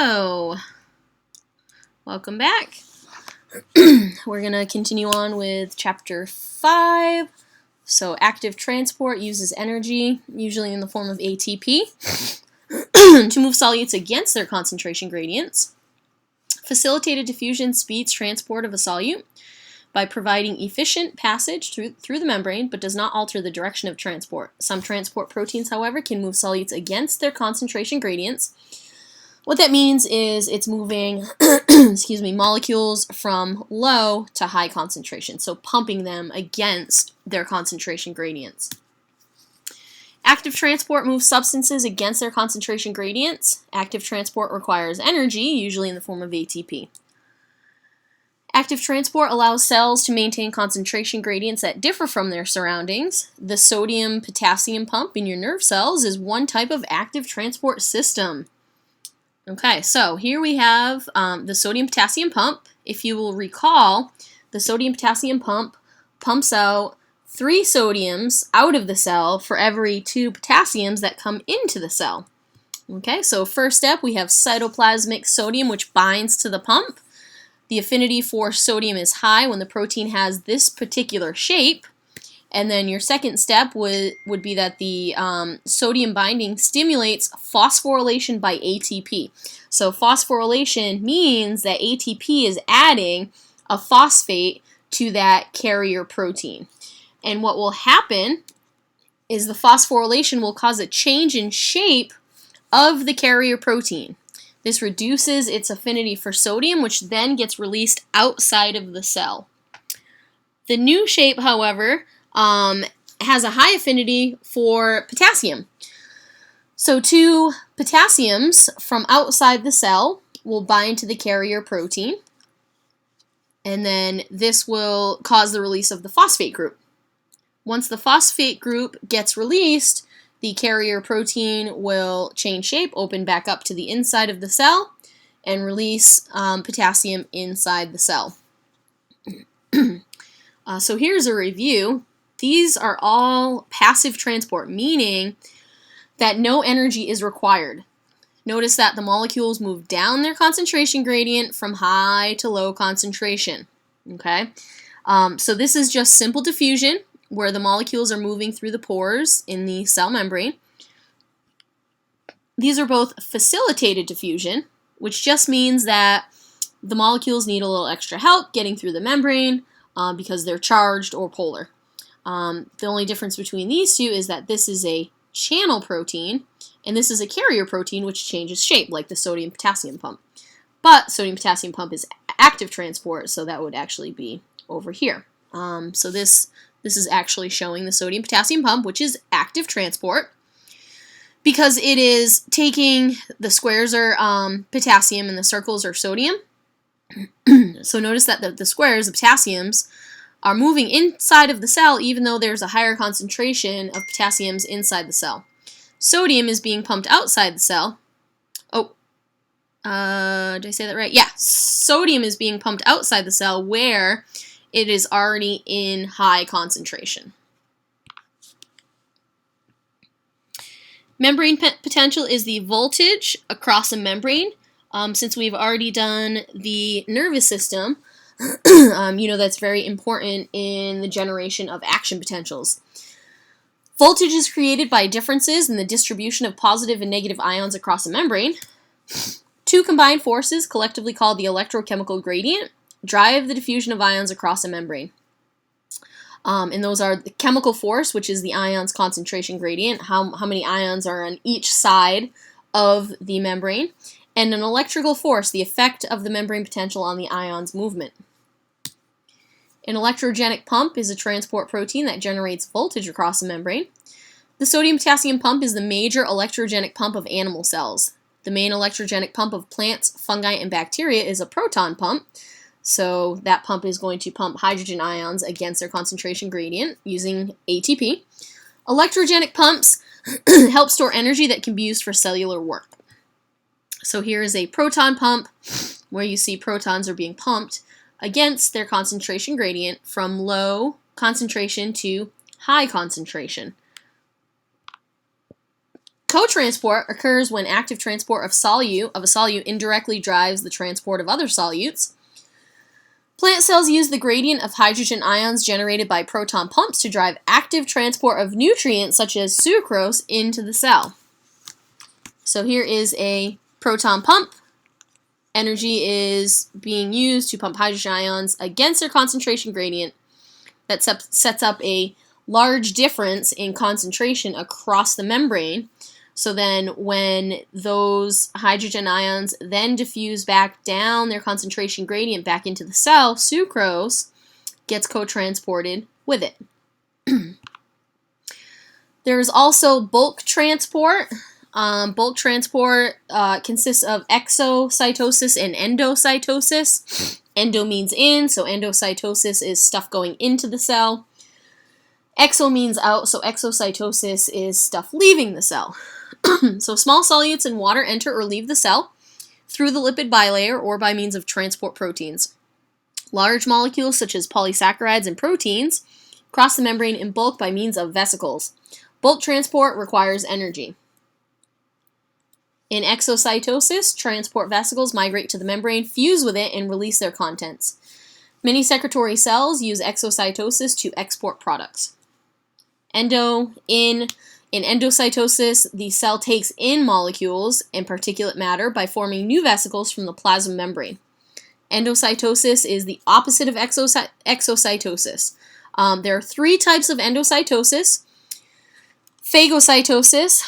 Hello, welcome back. We're going to continue on with chapter 5. So active transport uses energy, usually in the form of ATP, to move solutes against their concentration gradients. Facilitated diffusion speeds transport of a solute by providing efficient passage through the membrane, but does not alter the direction of transport. Some transport proteins, however, can move solutes against their concentration gradients. What that means is it's moving molecules from low to high concentration, so pumping them against their concentration gradients. Active transport moves substances against their concentration gradients. Active transport requires energy, usually in the form of ATP. Active transport allows cells to maintain concentration gradients that differ from their surroundings. The sodium-potassium pump in your nerve cells is one type of active transport system. Okay, so here we have the sodium-potassium pump. If you will recall, the sodium-potassium pump pumps out 3 sodiums out of the cell for every 2 potassiums that come into the cell. Okay, so first step, we have cytoplasmic sodium, which binds to the pump. The affinity for sodium is high when the protein has this particular shape. And then your second step would be that the sodium binding stimulates phosphorylation by ATP. So phosphorylation means that ATP is adding a phosphate to that carrier protein. And what will happen is the phosphorylation will cause a change in shape of the carrier protein. This reduces its affinity for sodium, which then gets released outside of the cell. The new shape, however, has a high affinity for potassium. So 2 potassiums from outside the cell will bind to the carrier protein, and then this will cause the release of the phosphate group. Once the phosphate group gets released, the carrier protein will change shape, open back up to the inside of the cell, and release potassium inside the cell. So here's a review. These are all passive transport, meaning that no energy is required. Notice that the molecules move down their concentration gradient from high to low concentration. Okay, so this is just simple diffusion, where the molecules are moving through the pores in the cell membrane. These are both facilitated diffusion, which just means that the molecules need a little extra help getting through the membrane because they're charged or polar. The only difference between these two is that this is a channel protein, and this is a carrier protein which changes shape, like the sodium-potassium pump. But sodium-potassium pump is active transport, so that would actually be over here. So this is actually showing the sodium-potassium pump, which is active transport, because it is taking, the squares are potassium and the circles are sodium. So notice that the squares, the potassiums, are moving inside of the cell even though there's a higher concentration of potassiums inside the cell. Sodium is being pumped outside the cell. Did I say that right? Yeah, sodium is being pumped outside the cell where it is already in high concentration. Membrane potential is the voltage across a membrane. Since we've already done the nervous system, you know that's very important in the generation of action potentials. Voltage is created by differences in the distribution of positive and negative ions across a membrane. 2 combined forces, collectively called the electrochemical gradient, drive the diffusion of ions across a membrane. And those are the chemical force, which is the ion's concentration gradient, how many ions are on each side of the membrane, and an electrical force, the effect of the membrane potential on the ion's movement. An electrogenic pump is a transport protein that generates voltage across a membrane. The sodium-potassium pump is the major electrogenic pump of animal cells. The main electrogenic pump of plants, fungi, and bacteria is a proton pump. So that pump is going to pump hydrogen ions against their concentration gradient using ATP. Electrogenic pumps help store energy that can be used for cellular work. So here is a proton pump where you see protons are being pumped against their concentration gradient from low concentration to high concentration. Co-transport occurs when active transport of a solute indirectly drives the transport of other solutes. Plant cells use the gradient of hydrogen ions generated by proton pumps to drive active transport of nutrients such as sucrose into the cell. So here is a proton pump. Energy is being used to pump hydrogen ions against their concentration gradient that sets up a large difference in concentration across the membrane. So then when those hydrogen ions then diffuse back down their concentration gradient back into the cell, sucrose gets co-transported with it. There is also bulk transport. Bulk transport consists of exocytosis and endocytosis. Endo means in, so endocytosis is stuff going into the cell. Exo means out, so exocytosis is stuff leaving the cell. So small solutes in water enter or leave the cell through the lipid bilayer or by means of transport proteins. Large molecules such as polysaccharides and proteins cross the membrane in bulk by means of vesicles. Bulk transport requires energy. In exocytosis, transport vesicles migrate to the membrane, fuse with it, and release their contents. Many secretory cells use exocytosis to export products. In endocytosis, the cell takes in molecules and particulate matter by forming new vesicles from the plasma membrane. Endocytosis is the opposite of exocytosis. There are 3 types of endocytosis. Phagocytosis,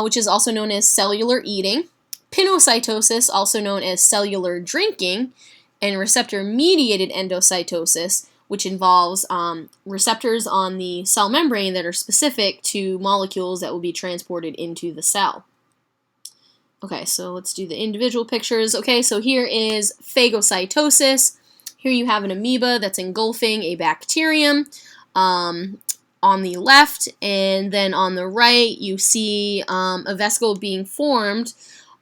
which is also known as cellular eating. Pinocytosis, also known as cellular drinking. And receptor-mediated endocytosis, which involves receptors on the cell membrane that are specific to molecules that will be transported into the cell. Okay, so let's do the individual pictures. Okay, so here is phagocytosis. Here you have an amoeba that's engulfing a bacterium on the left, and then on the right you see a vesicle being formed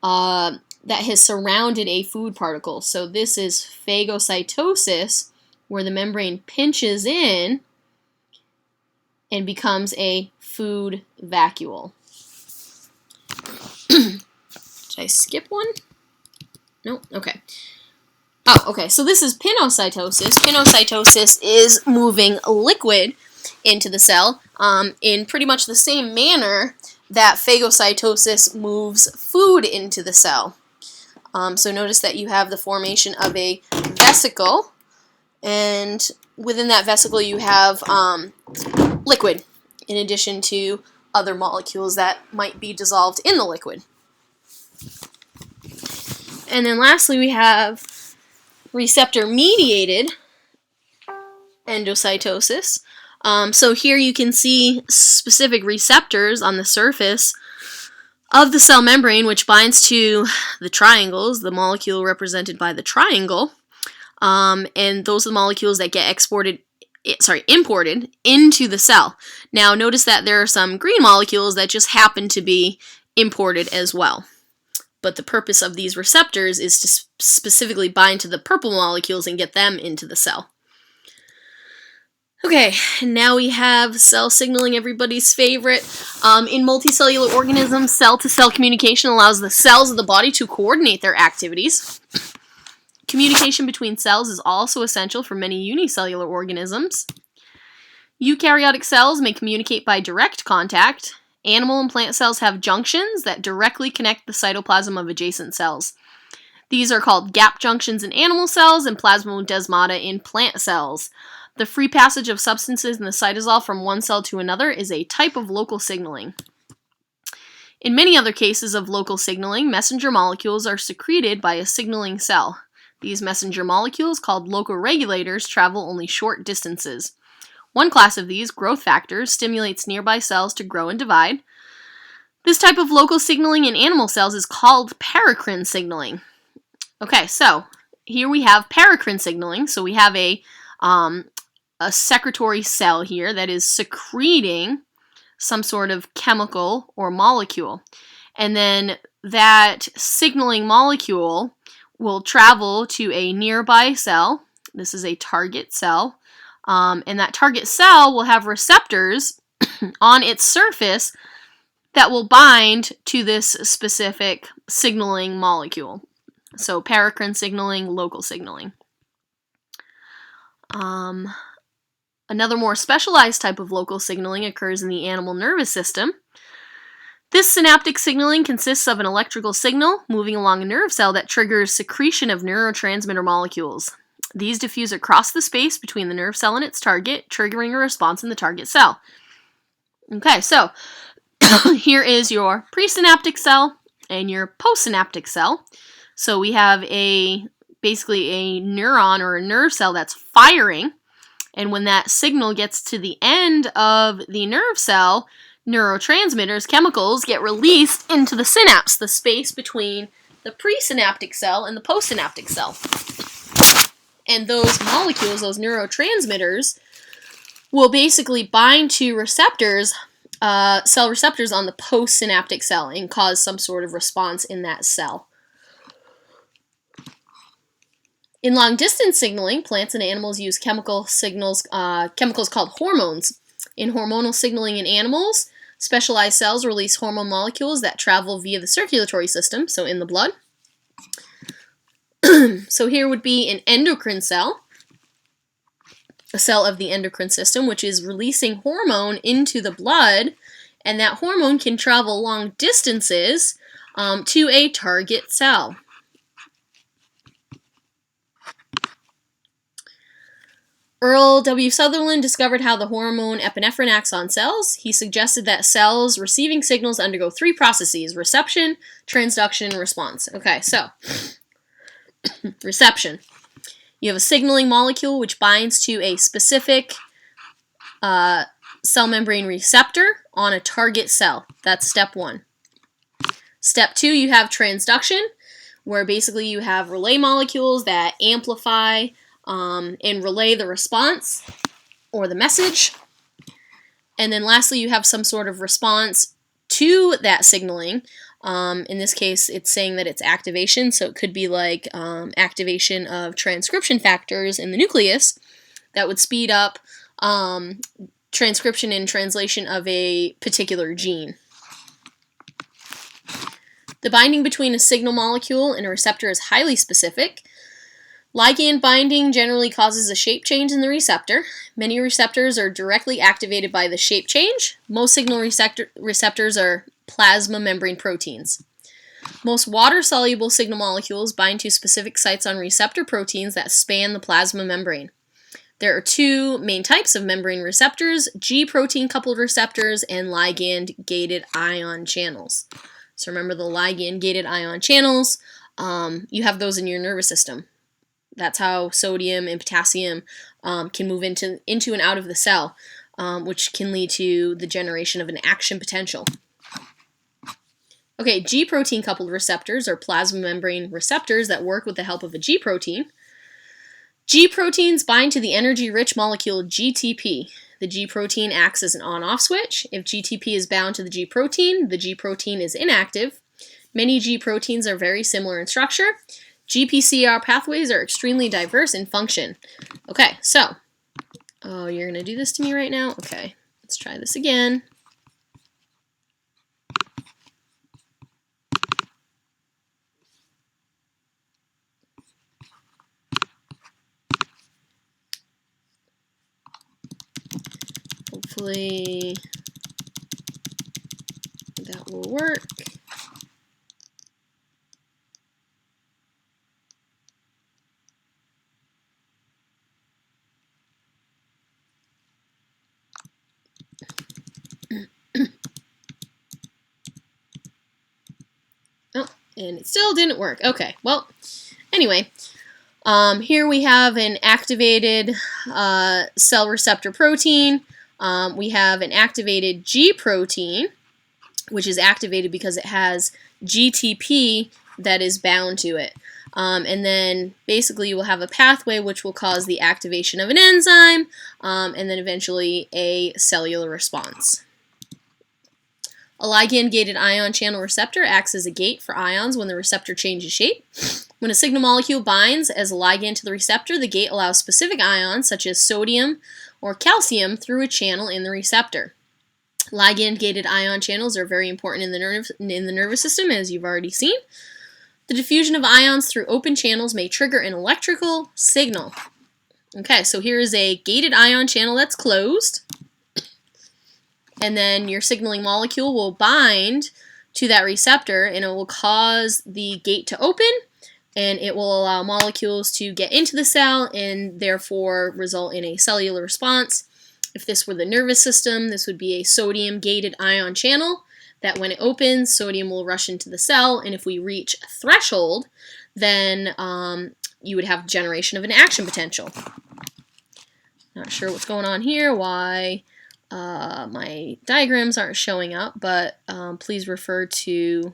that has surrounded a food particle. So this is phagocytosis, where the membrane pinches in and becomes a food vacuole. Did I skip one? No? Okay. Oh, okay. So this is pinocytosis. Pinocytosis is moving liquid into the cell in pretty much the same manner that phagocytosis moves food into the cell. So notice that you have the formation of a vesicle, and within that vesicle you have liquid, in addition to other molecules that might be dissolved in the liquid. And then lastly we have receptor-mediated endocytosis. So here you can see specific receptors on the surface of the cell membrane, which binds to the triangles, the molecule represented by the triangle, and those are the molecules that get imported into the cell. Now notice that there are some green molecules that just happen to be imported as well. But the purpose of these receptors is to specifically bind to the purple molecules and get them into the cell. Okay, now we have cell signaling, everybody's favorite. In multicellular organisms, cell-to-cell communication allows the cells of the body to coordinate their activities. Communication between cells is also essential for many unicellular organisms. Eukaryotic cells may communicate by direct contact. Animal and plant cells have junctions that directly connect the cytoplasm of adjacent cells. These are called gap junctions in animal cells and plasmodesmata in plant cells. The free passage of substances in the cytosol from one cell to another is a type of local signaling. In many other cases of local signaling, messenger molecules are secreted by a signaling cell. These messenger molecules, called locoregulators, travel only short distances. One class of these, growth factors, stimulates nearby cells to grow and divide. This type of local signaling in animal cells is called paracrine signaling. Okay, so here we have paracrine signaling. So we have a secretory cell here that is secreting some sort of chemical or molecule. And then that signaling molecule will travel to a nearby cell. This is a target cell. And that target cell will have receptors on its surface that will bind to this specific signaling molecule. So paracrine signaling, local signaling. Another more specialized type of local signaling occurs in the animal nervous system. This synaptic signaling consists of an electrical signal moving along a nerve cell that triggers secretion of neurotransmitter molecules. These diffuse across the space between the nerve cell and its target, triggering a response in the target cell. Okay, so here is your presynaptic cell and your postsynaptic cell. So we have basically a neuron or a nerve cell that's firing, and when that signal gets to the end of the nerve cell, neurotransmitters, chemicals, get released into the synapse, the space between the presynaptic cell and the postsynaptic cell. And those molecules, those neurotransmitters, will basically bind to receptors, cell receptors on the postsynaptic cell and cause some sort of response in that cell. In long-distance signaling, plants and animals use chemicals called hormones. In hormonal signaling in animals, specialized cells release hormone molecules that travel via the circulatory system, so in the blood. So here would be an endocrine cell, a cell of the endocrine system, which is releasing hormone into the blood, and that hormone can travel long distances to a target cell. Earl W. Sutherland discovered how the hormone epinephrine acts on cells. He suggested that cells receiving signals undergo 3 processes: reception, transduction, and response. Okay, so reception. You have a signaling molecule which binds to a specific cell membrane receptor on a target cell. That's step 1. Step 2, you have transduction, where basically you have relay molecules that amplify and relay the response or the message. And then lastly, you have some sort of response to that signaling. In this case, it's saying that it's activation, so it could be like activation of transcription factors in the nucleus that would speed up transcription and translation of a particular gene. The binding between a signal molecule and a receptor is highly specific. Ligand binding generally causes a shape change in the receptor. Many receptors are directly activated by the shape change. Most signal receptors are plasma membrane proteins. Most water-soluble signal molecules bind to specific sites on receptor proteins that span the plasma membrane. There are 2 main types of membrane receptors: G-protein coupled receptors and ligand-gated ion channels. So remember the ligand-gated ion channels, you have those in your nervous system. That's how sodium and potassium can move into and out of the cell, which can lead to the generation of an action potential. Okay, G-protein coupled receptors are plasma membrane receptors that work with the help of a G-protein. G-proteins bind to the energy-rich molecule GTP. The G-protein acts as an on-off switch. If GTP is bound to the G-protein is inactive. Many G-proteins are very similar in structure. GPCR pathways are extremely diverse in function. Okay, so, oh, you're going to do this to me right now? Okay, let's try this again. Hopefully that will work. Oh, and it still didn't work. Okay, well, anyway, here we have an activated cell receptor protein. We have an activated G protein, which is activated because it has GTP that is bound to it. And then basically you will have a pathway which will cause the activation of an enzyme, and then eventually a cellular response. A ligand-gated ion channel receptor acts as a gate for ions when the receptor changes shape. When a signal molecule binds as a ligand to the receptor, the gate allows specific ions, such as sodium or calcium, through a channel in the receptor. Ligand-gated ion channels are very important in the nervous system, as you've already seen. The diffusion of ions through open channels may trigger an electrical signal. Okay, so here is a gated ion channel that's closed. And then your signaling molecule will bind to that receptor, and it will cause the gate to open, and it will allow molecules to get into the cell and therefore result in a cellular response. If this were the nervous system, this would be a sodium-gated ion channel that when it opens, sodium will rush into the cell, and if we reach a threshold, then you would have generation of an action potential. Not sure what's going on here, why my diagrams aren't showing up, but please refer to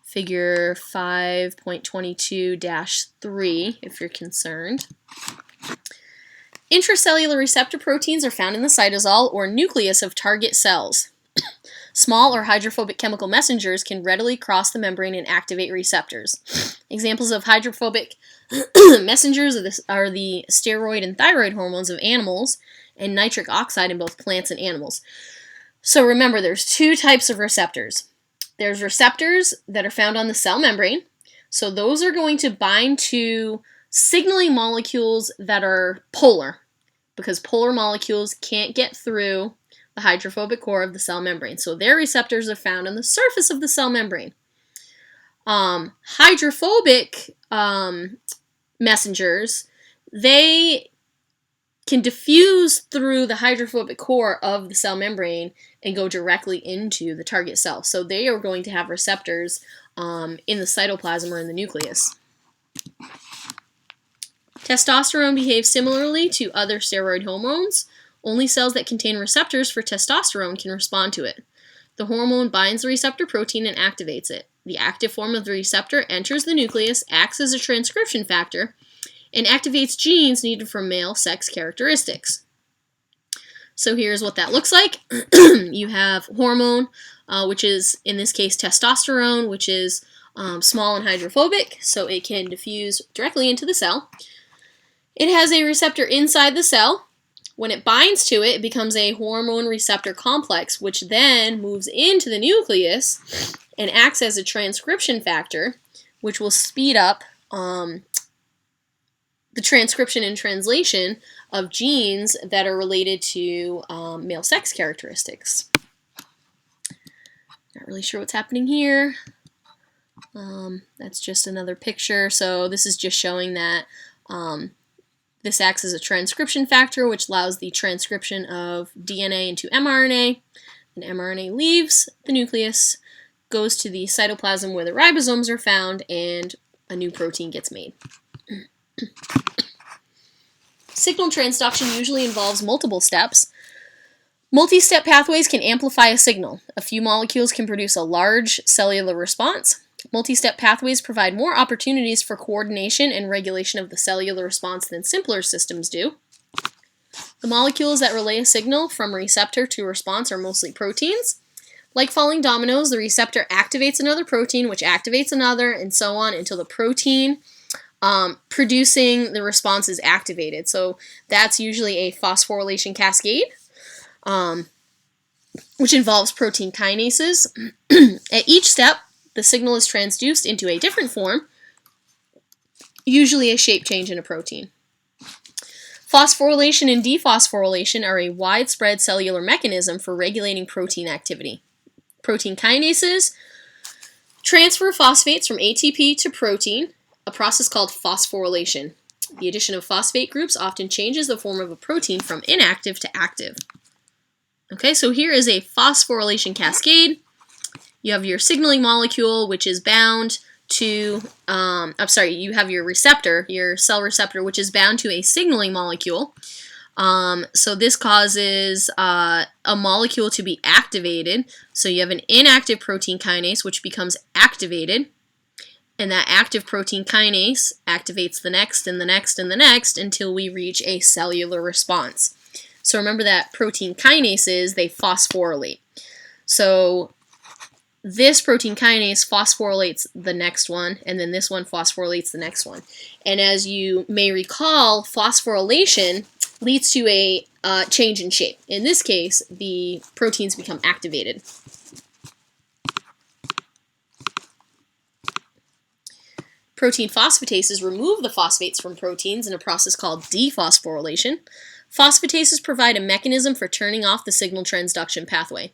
figure 5.22-3 if you're concerned. Intracellular receptor proteins are found in the cytosol or nucleus of target cells. Small or hydrophobic chemical messengers can readily cross the membrane and activate receptors. Examples of hydrophobic messengers are the steroid and thyroid hormones of animals and nitric oxide in both plants and animals. So remember, there's two types of receptors. There's receptors that are found on the cell membrane. So those are going to bind to signaling molecules that are polar, because polar molecules can't get through the hydrophobic core of the cell membrane. So their receptors are found on the surface of the cell membrane. Hydrophobic messengers, they can diffuse through the hydrophobic core of the cell membrane and go directly into the target cell. So they are going to have receptors in the cytoplasm or in the nucleus. Testosterone behaves similarly to other steroid hormones. Only cells that contain receptors for testosterone can respond to it. The hormone binds the receptor protein and activates it. The active form of the receptor enters the nucleus, acts as a transcription factor, and activates genes needed for male sex characteristics. So here's what that looks like. You have hormone, which is, in this case, testosterone, which is small and hydrophobic, so it can diffuse directly into the cell. It has a receptor inside the cell. When it binds to it, it becomes a hormone receptor complex, which then moves into the nucleus and acts as a transcription factor, which will speed up the transcription and translation of genes that are related to male sex characteristics. Not really sure what's happening here. That's just another picture. So this is just showing that this acts as a transcription factor, which allows the transcription of DNA into mRNA. And mRNA leaves the nucleus, goes to the cytoplasm where the ribosomes are found, and a new protein gets made. Signal transduction usually involves multiple steps. Multi-step pathways can amplify a signal. A few molecules can produce a large cellular response. Multi-step pathways provide more opportunities for coordination and regulation of the cellular response than simpler systems do. The molecules that relay a signal from receptor to response are mostly proteins. Like falling dominoes, the receptor activates another protein, which activates another, and so on until the protein producing the response is activated. So that's usually a phosphorylation cascade, which involves protein kinases. At each step, the signal is transduced into a different form, usually a shape change in a protein. Phosphorylation and dephosphorylation are a widespread cellular mechanism for regulating protein activity. Protein kinases transfer phosphates from ATP to protein, a process called phosphorylation. The addition of phosphate groups often changes the form of a protein from inactive to active. Okay, so here is a phosphorylation cascade. You have your signaling molecule, which is bound to, you have your receptor, your cell receptor, which is bound to a signaling molecule. So this causes a molecule to be activated. So you have an inactive protein kinase, which becomes activated. And that active protein kinase activates the next and the next and the next until we reach a cellular response. So remember that protein kinases, they phosphorylate. So this protein kinase phosphorylates the next one, and then this one phosphorylates the next one. And as you may recall, phosphorylation leads to a change in shape. In this case, the proteins become activated. Protein phosphatases remove the phosphates from proteins in a process called dephosphorylation. Phosphatases provide a mechanism for turning off the signal transduction pathway.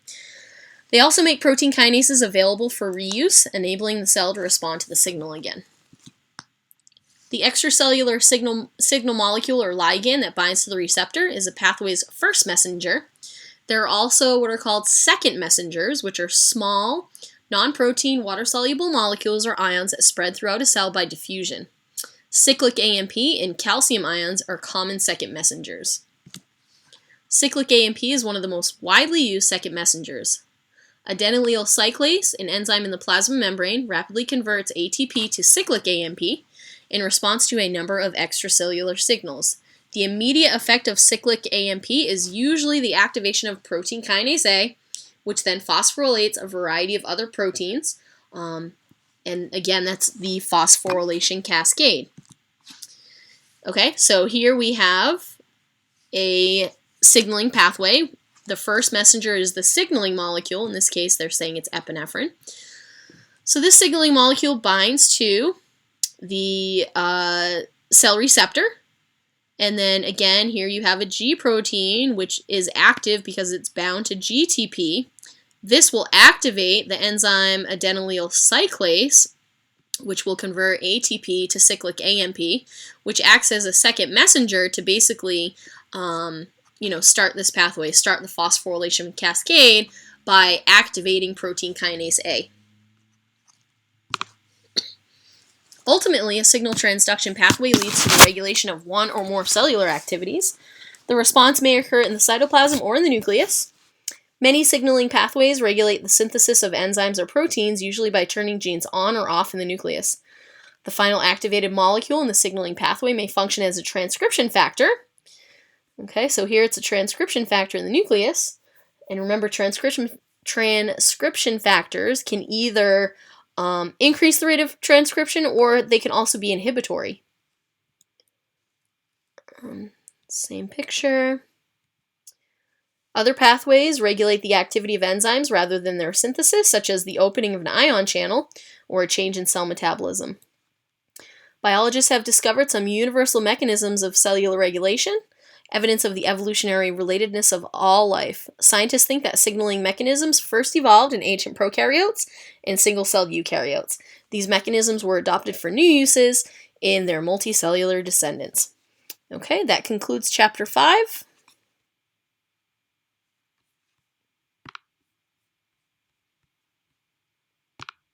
They also make protein kinases available for reuse, enabling the cell to respond to the signal again. The extracellular signal molecule or ligand that binds to the receptor is a pathway's first messenger. There are also what are called second messengers, which are small, non-protein, water-soluble molecules or ions that spread throughout a cell by diffusion. Cyclic AMP and calcium ions are common second messengers. Cyclic AMP is one of the most widely used second messengers. Adenylyl cyclase, an enzyme in the plasma membrane, rapidly converts ATP to cyclic AMP in response to a number of extracellular signals. The immediate effect of cyclic AMP is usually the activation of protein kinase A, which then phosphorylates a variety of other proteins. And again, that's the phosphorylation cascade. Okay, so here we have a signaling pathway. The first messenger is the signaling molecule. In this case, they're saying it's epinephrine. So this signaling molecule binds to the cell receptor. And then again, here you have a G protein, which is active because it's bound to GTP. This will activate the enzyme adenylyl cyclase, which will convert ATP to cyclic AMP, which acts as a second messenger to basically start this pathway, start the phosphorylation cascade by activating protein kinase A. Ultimately, a signal transduction pathway leads to the regulation of one or more cellular activities. The response may occur in the cytoplasm or in the nucleus. Many signaling pathways regulate the synthesis of enzymes or proteins, usually by turning genes on or off in the nucleus. The final activated molecule in the signaling pathway may function as a transcription factor. Okay, so here it's a transcription factor in the nucleus. And remember, transcription factors can either increase the rate of transcription or they can also be inhibitory. Same picture. Other pathways regulate the activity of enzymes rather than their synthesis, such as the opening of an ion channel or a change in cell metabolism. Biologists have discovered some universal mechanisms of cellular regulation, evidence of the evolutionary relatedness of all life. Scientists think that signaling mechanisms first evolved in ancient prokaryotes and single-celled eukaryotes. These mechanisms were adopted for new uses in their multicellular descendants. Okay, that concludes Chapter 5.